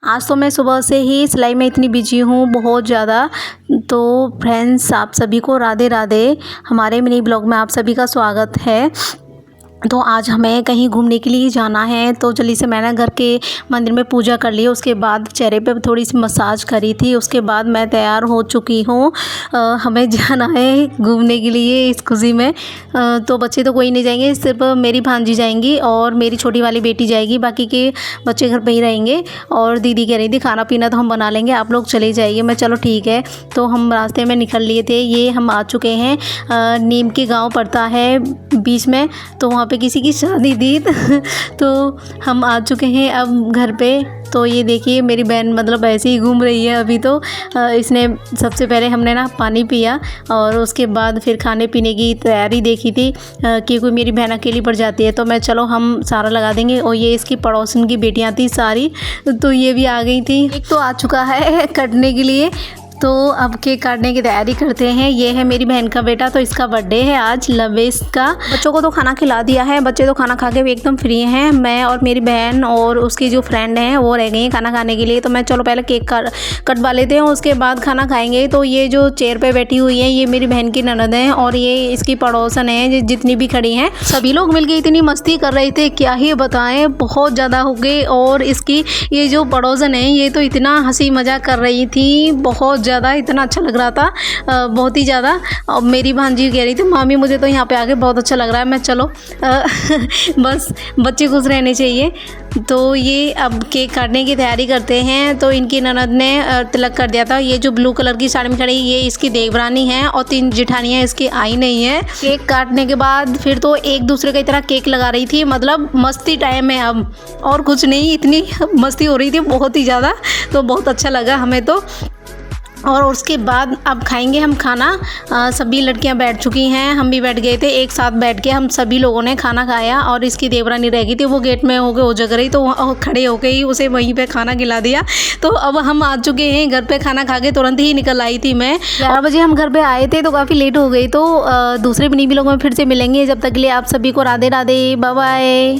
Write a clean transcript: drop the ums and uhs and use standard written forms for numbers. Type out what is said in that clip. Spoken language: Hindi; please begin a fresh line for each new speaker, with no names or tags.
आज तो मैं सुबह से ही सिलाई में इतनी बिजी हूँ, बहुत ज़्यादा। तो फ्रेंड्स, आप सभी को राधे राधे। हमारे मिनी ब्लॉग में आप सभी का स्वागत है। तो आज हमें कहीं घूमने के लिए जाना है, तो जल्दी से मैंने घर के मंदिर में पूजा कर ली। उसके बाद चेहरे पे थोड़ी सी मसाज करी थी। उसके बाद मैं तैयार हो चुकी हूँ। हमें जाना है घूमने के लिए इस खुशी में। तो बच्चे तो कोई नहीं जाएंगे, सिर्फ मेरी भांजी जाएंगी और मेरी छोटी वाली बेटी जाएगी। बाकी के बच्चे घर पे ही रहेंगे। और दीदी कह रही थी खाना पीना तो हम बना लेंगे, आप लोग चले जाइए। मैं चलो ठीक है। तो हम रास्ते में निकल लिए थे। ये हम आ चुके हैं, नीम के गाँव पड़ता है बीच में। तो वहाँ पे किसी की शादी थी तो हम आ चुके हैं अब घर पे। तो ये देखिए मेरी बहन मतलब ऐसे ही घूम रही है अभी। तो इसने सबसे पहले हमने ना पानी पिया और उसके बाद फिर खाने पीने की तैयारी देखी थी, क्योंकि मेरी बहन अकेली पड़ जाती है। तो मैं चलो हम सारा लगा देंगे। और ये इसकी पड़ोसन की बेटियां थी सारी, तो ये भी आ गई थी। एक तो आ चुका है कटने के लिए, तो अब केक काटने की तैयारी करते हैं। ये है मेरी बहन का बेटा, तो इसका बर्थडे है आज, लवेश का। बच्चों को तो खाना खिला दिया है, बच्चे तो खाना खा के भी एकदम फ्री हैं। मैं और मेरी बहन और उसकी जो फ्रेंड हैं वो रह गई हैं खाना खाने के लिए। तो मैं चलो पहले केक कटवा लेते हैं, उसके बाद खाना खाएंगे। तो ये जो चेयर पे बैठी हुई है ये मेरी बहन की ननद है और ये इसकी पड़ोसन है। जितनी भी खड़ी हैं सभी लोग मिलके इतनी मस्ती कर रहे थे, क्या ही बताएं, बहुत ज़्यादा हो गए। और इसकी ये जो पड़ोसन है ये तो इतना हंसी मजाक कर रही थी, बहुत ज़्यादा, इतना अच्छा लग रहा था, बहुत ही ज़्यादा। और मेरी भांजी कह रही थी मामी मुझे तो यहाँ पे आके बहुत अच्छा लग रहा है। मैं चलो बस बच्चे खुश रहने चाहिए। तो ये अब केक काटने की तैयारी करते हैं। तो इनकी ननद ने तिलक कर दिया था। ये जो ब्लू कलर की साड़ी में खड़ी ये इसकी देवरानी है और 3 जेठानियाँ इसकी आई नहीं है। केक काटने के बाद फिर तो एक दूसरे की तरह केक लगा रही थी, मतलब मस्ती टाइम है अब, और कुछ नहीं, इतनी मस्ती हो रही थी बहुत ही ज़्यादा। तो बहुत अच्छा लगा हमें तो। और उसके बाद अब खाएंगे हम खाना। सभी लड़कियां बैठ चुकी हैं, हम भी बैठ गए थे। एक साथ बैठ के हम सभी लोगों ने खाना खाया। और इसकी देवरानी रह गई थी, वो गेट में होके हो जग रही, तो खड़े होके ही उसे वहीं पे खाना खिला दिया। तो अब हम आ चुके हैं घर पे, खाना खा के तुरंत ही निकल आई थी मैं। 11 बजे हम घर पे आए थे, तो काफ़ी लेट हो गई। तो दूसरे मिनी ब्लॉग में फिर से मिलेंगे। जब तक के लिए आप सभी को राधे राधे, बाय बाय।